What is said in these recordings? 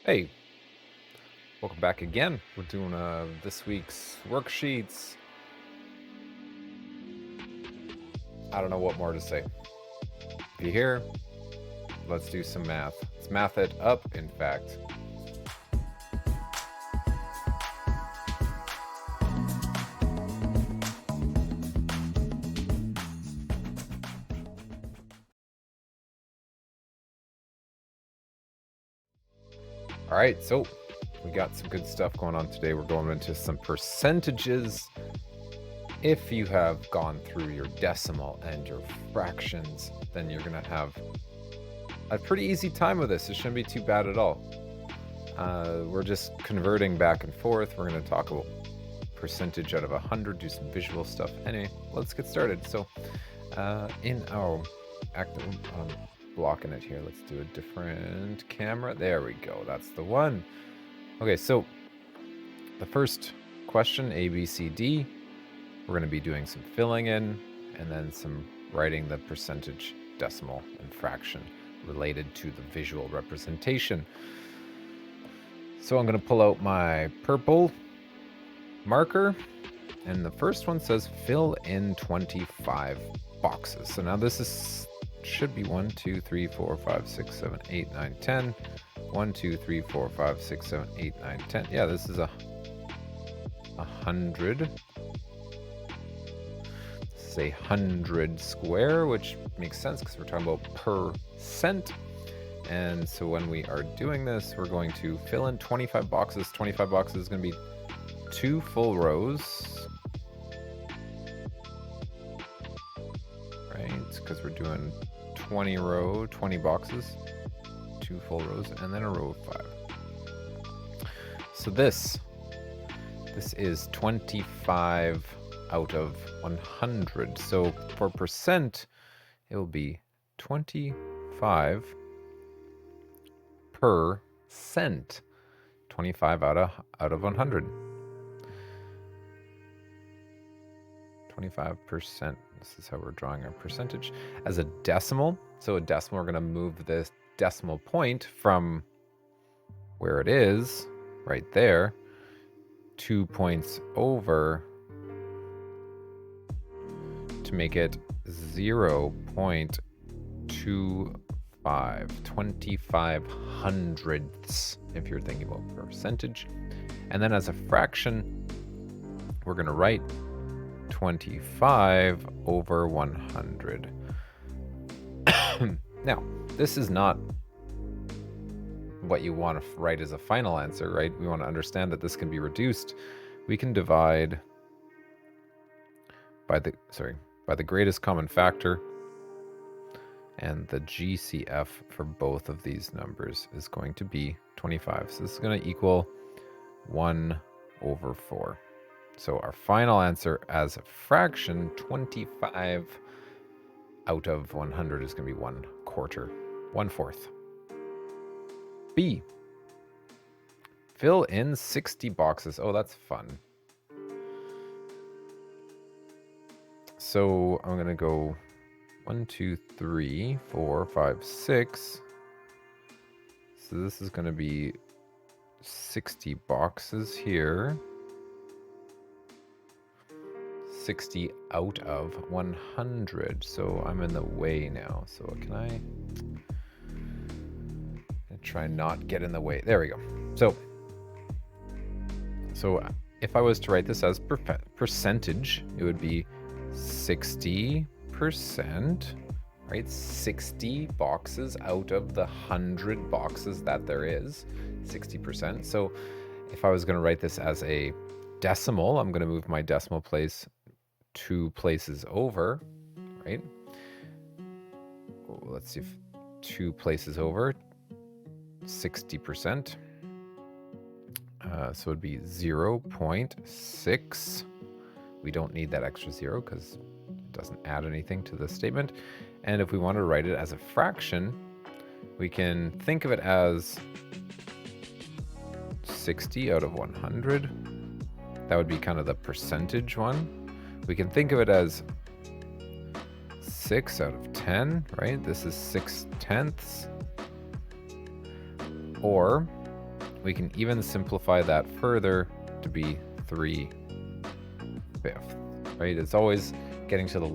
Hey, welcome back again. We're doing this week's worksheets. I don't know what more to say. If you're here, let's do some math. Let's math it up, in fact. All right, so we got some good stuff going on today. We're going into some percentages. If you have gone through your decimal and your fractions, then you're going to have a pretty easy time with this. It shouldn't be too bad at all. We're just converting back and forth. We're going to talk about percentage out of 100, do some visual stuff. Anyway, let's get started. So in our active, blocking it here. Let's do a different camera. There we go. That's the one. Okay, so the first question, A, B, C, D, we're going to be doing some filling in and then some writing the percentage, decimal, and fraction related to the visual representation. So I'm going to pull out my purple marker, and the first one says fill in 25 boxes. So now this should be 1, 2, 3, 4, 5, 6, 7, 8, 9, 10. 1, 2, 3, 4, 5, 6, 7, 8, 9, 10. Yeah, this is 100. This is 100 square, which makes sense because we're talking about percent. And so when we are doing this, we're going to fill in 25 boxes. 25 boxes is going to be 2 full rows, right? Because we're doing 20 boxes, 2 full rows, and then a row of 5. So this is 25 out of 100. So for percent, it will be 25 percent. 25 out of 100. 25%. This is how we're drawing our percentage. As a decimal, so a decimal, we're going to move this decimal point from where it is, right there, 2 points over to make it 0.25, 25 hundredths, if you're thinking about percentage. And then as a fraction, we're going to write 25 over 100. Now, this is not what you want to write as a final answer, right? We want to understand that this can be reduced. We can divide by the greatest common factor, and the GCF for both of these numbers is going to be 25. So this is going to equal 1 over 4. So our final answer as a fraction, 25 out of 100 is going to be 1/4, 1/4. B, fill in 60 boxes. Oh, that's fun. So I'm going to go 1, 2, 3, 4, 5, 6. So this is going to be 60 boxes here. 60 out of 100. So I'm in the way now. So can I try not get in the way? There we go. So if I was to write this as percentage, it would be 60%, right? 60 boxes out of the 100 boxes that there is, 60%. So if I was going to write this as a decimal, I'm going to move my decimal place 2 places over, right? Let's see if 2 places over, 60%. So it'd be 0.6. We don't need that extra 0 because it doesn't add anything to the statement. And if we want to write it as a fraction, we can think of it as 60 out of 100. That would be kind of the percentage one. We can think of it as 6 out of 10, right? This is 6/10. Or We can even simplify that further to be 3/5, right? It's always getting to the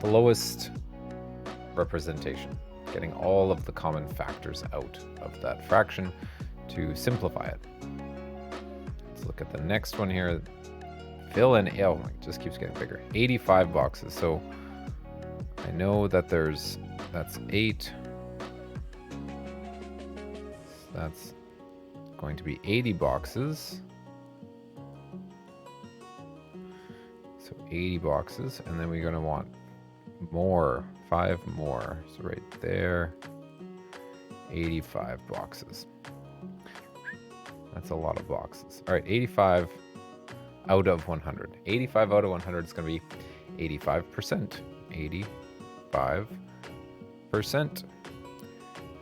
lowest representation, getting all of the common factors out of that fraction to simplify it. Let's look at the next one here. Fill in, oh, it just keeps getting bigger. 85 boxes. So I know that that's 8. That's going to be 80 boxes. So 80 boxes, and then we're going to want more, 5 more. So right there, 85 boxes. That's a lot of boxes. All right, 85 out of 100. 85 out of 100 is going to be 85%. 85%.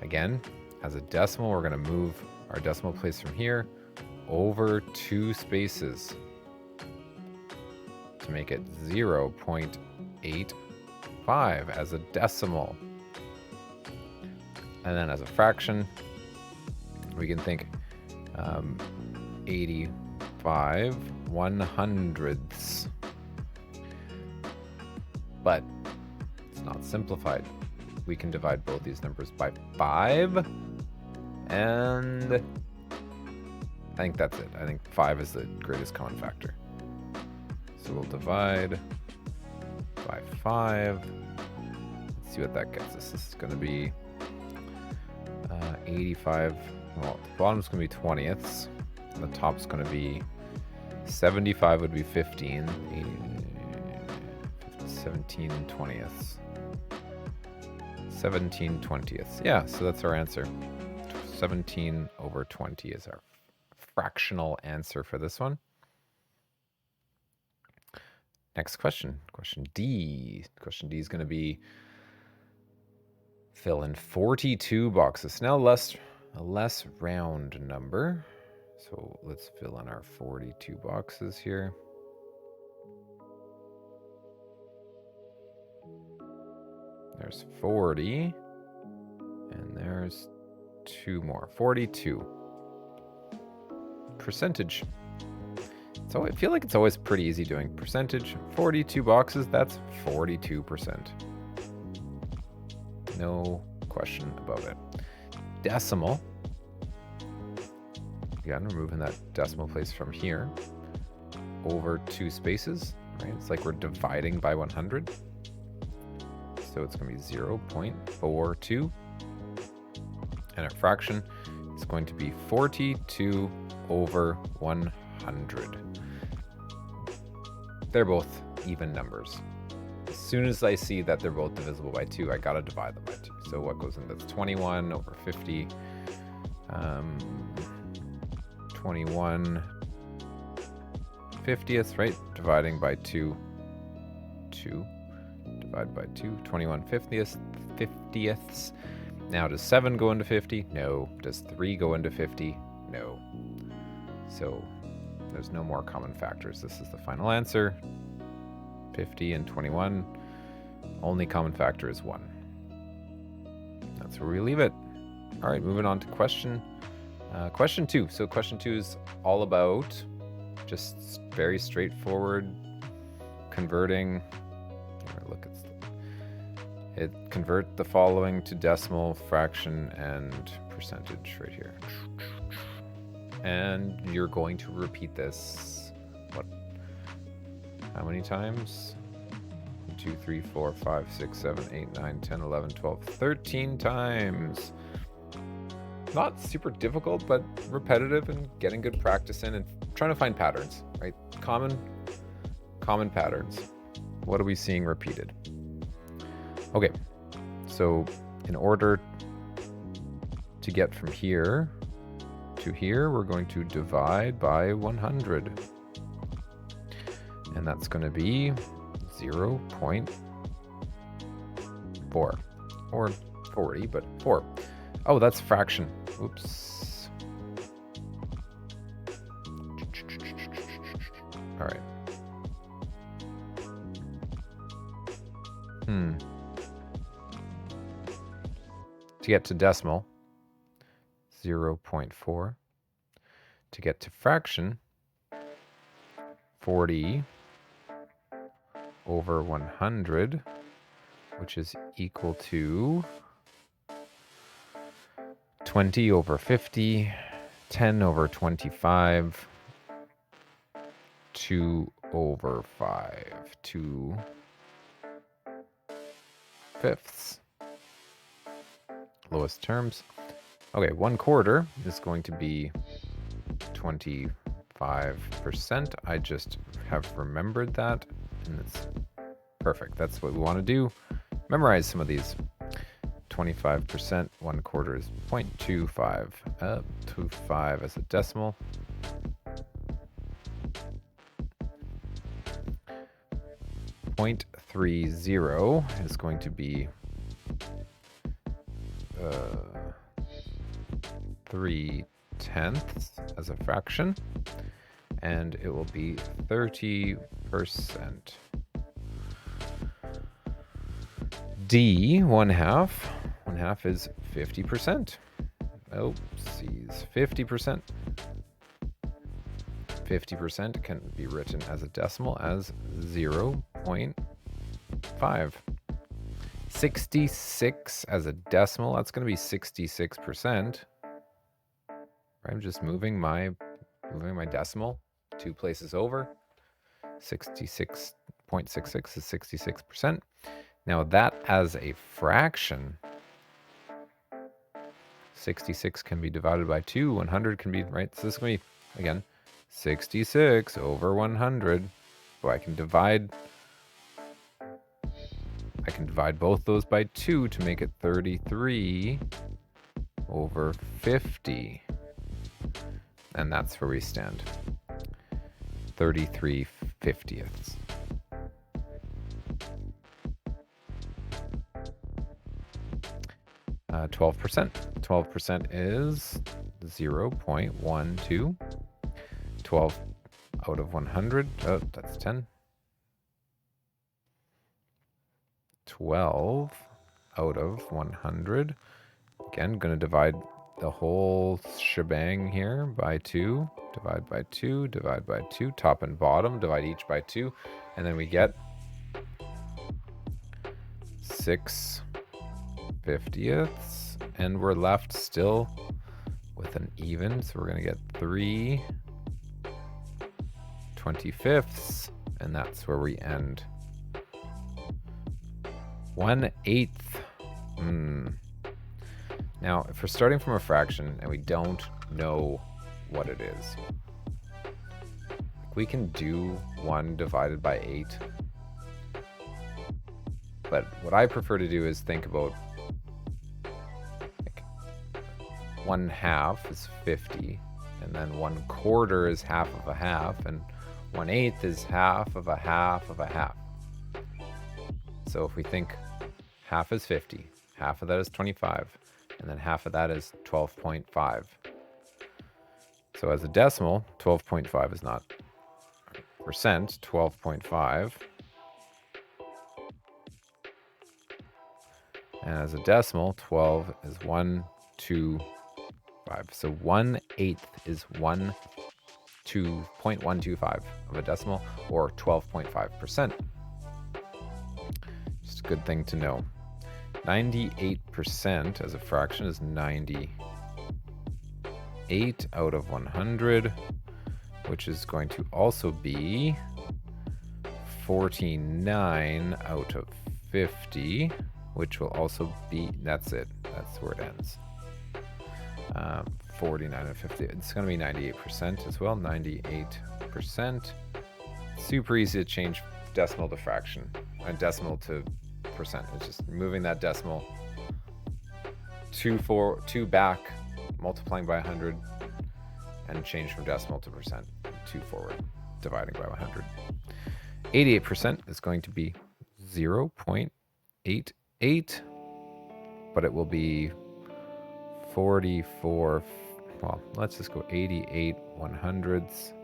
Again, as a decimal, we're going to move our decimal place from here over 2 spaces to make it 0.85 as a decimal. And then as a fraction, we can think 85 100ths. But it's not simplified. We can divide both these numbers by 5. And I think that's it. I think 5 is the greatest common factor. So we'll divide by 5. Let's see what that gets us. This is going to be 85. Well, the bottom's going to be 20ths. And the top's going to be 75 would be 15. 17 20ths. 17 20ths. Yeah, so that's our answer. 17/20 is our fractional answer for this one. Next question. Question D. Question D is going to be fill in 42 boxes. Now a less round number. So let's fill in our 42 boxes here. There's 40. And there's 2 more. 42. Percentage. So I feel like it's always pretty easy doing percentage. 42 boxes, that's 42%. No question about it. Decimal. Again, we're moving that decimal place from here over 2 spaces, right? It's like we're dividing by 100. So it's going to be 0.42. And our fraction is going to be 42/100. They're both even numbers. As soon as I see that they're both divisible by 2, I got to divide them by 2. So what goes in? That's 21/50. 21/50th, right? Dividing by 2. 2. Divide by 2. 21/50ths. Now, does 7 go into 50? No. Does 3 go into 50? No. So there's no more common factors. This is the final answer. 50 and 21. Only common factor is 1. That's where we leave it. All right, moving on to question 2. So question 2 is all about just very straightforward converting. Look, it convert the following to decimal, fraction, and percentage right here. And you're going to repeat this, how many times? 1, 2, 3, 4, 5, 6, 7, 8, 9, 10, 11, 12, 13 times. Not super difficult, but repetitive and getting good practice in and trying to find patterns, right? Common patterns. What are we seeing repeated? Okay, so in order to get from here to here, we're going to divide by 100. And that's going to be 0.4 or 40, but 4. Oh, that's fraction. Oops. All right. To get to decimal, 0.4. To get to fraction, 40 over 100, which is equal to 20 over 50, 10 over 25, 2 over 5, 2 fifths. Lowest terms. Okay, 1/4 is going to be 25%. I just have remembered that, and it's perfect. That's what we want to do. Memorize some of these. 25%, 1/4 is 0.25. 25 as a decimal. 0.30 is going to be 3/10 as a fraction, and it will be 30%. D, 1/2. 1/2 is 50%. Oopsies, 50%. 50% can be written as a decimal as 0.5. 66 as a decimal, that's going to be 66%. I'm just moving my decimal 2 places over. 66.66 is 66%. Now that as a fraction, 66 can be divided by 2, 100 can be, right? So this is going to be, again, 66 over 100. So I can divide both those by 2 to make it 33 over 50. And that's where we stand. 33/50ths. Uh, 12%. 12% is 0.12. 12 out of 100. Oh, that's 10. 12 out of 100. Again, going to divide the whole shebang here by 2. Divide by 2, divide by 2. Top and bottom, divide each by 2. And then we get 6/50ths. And we're left still with an even. So we're going to get 3/25ths. And that's where we end. 1/8. Now, if we're starting from a fraction and we don't know what it is, we can do 1 divided by 8. But what I prefer to do is think about, like, 1/2 is 50, and then 1/4 is half of a half, and 1/8 is half of a half of a half. So if we think half is 50, half of that is 25, and then half of that is 12.5. So as a decimal, 12.5 is not percent, 12.5. And as a decimal, 12 is 125. So 1/8 is 0.125 of a decimal, or 12.5%. Just a good thing to know. 98% as a fraction is 98 out of 100, which is going to also be 49 out of 50, which will also be, that's it. That's where it ends. 49 out of 50. It's going to be 98% as well. 98%. Super easy to change decimal to fraction. Decimal to percent. It's just moving that decimal 2 back, multiplying by 100, and change from decimal to percent. 2 forward, dividing by 100. 88% is going to be 0.88, but it will be 44. Well, let's just go 88 100ths,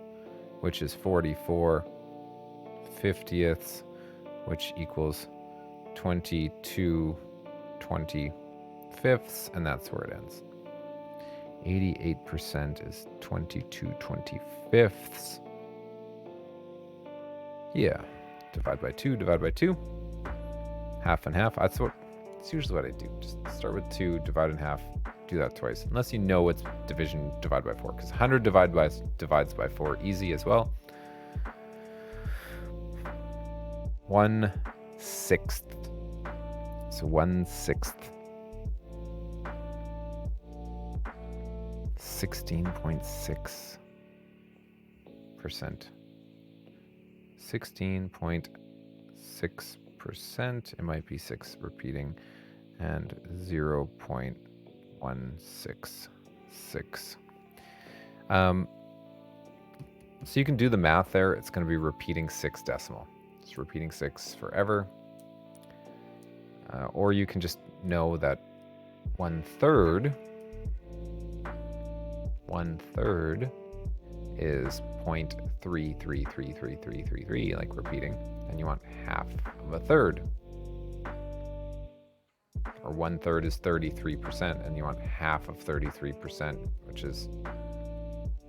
which is 44/50ths, which equals 22/25ths, and that's where it ends. 88% is 22/25. Yeah. Divide by 2, divide by 2. Half and half. That's usually what I do. Just start with 2, divide in half. Do that twice. Unless you know it's division divided by 4. Because 100 divides by 4 easy as well. 1/6. So 1/6. 16.6%. 16.6%. It might be 6 repeating. And 0.166. So you can do the math there. It's going to be repeating 6 decimal. It's repeating 6 forever. Or you can just know that 1/3 is 0.333333, like repeating, and you want half of a third. Or 1/3 is 33%, and you want half of 33%, which is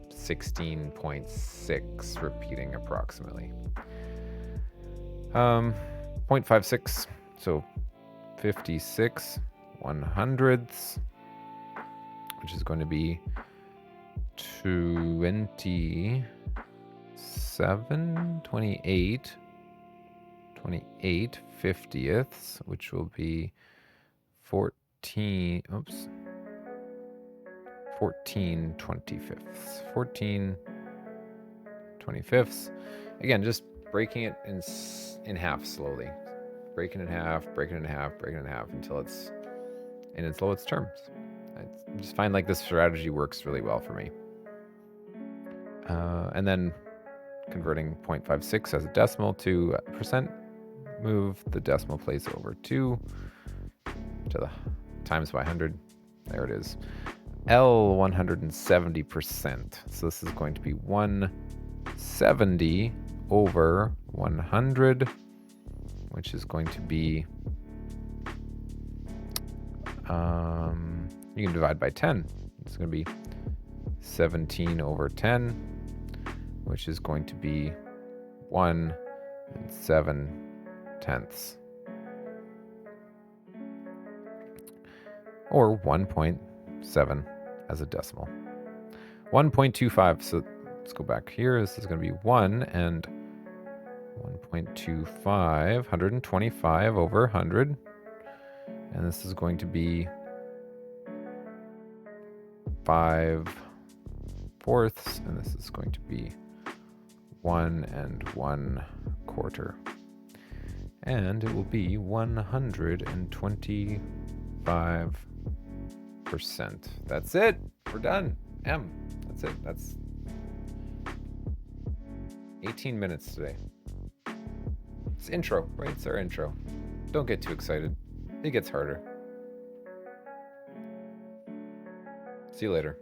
16.6 repeating approximately. 0.56, so 56 100ths, which is going to be 28 50ths, which will be 14 25ths. 14 25ths. Again, just breaking it in half slowly. Breaking it in half, breaking it in half, breaking it in half until it's in its lowest terms. I just find like this strategy works really well for me. And then converting 0.56 as a decimal to percent, move the decimal place over 2 to the times by 100. There it is. L 170%. So this is going to be 170 over 100, which is going to be, you can divide by 10. It's going to be 17 over 10, which is going to be 1 7/10. Or 1.7 as a decimal. 1.25, so let's go back here. This is going to be 1 and 1.25, 125 over 100. And this is going to be 5/4, and this is going to be 1 1/4. And it will be 125%. That's it. We're done. That's it. That's 18 minutes today. It's intro, right? It's our intro. Don't get too excited. It gets harder. See you later.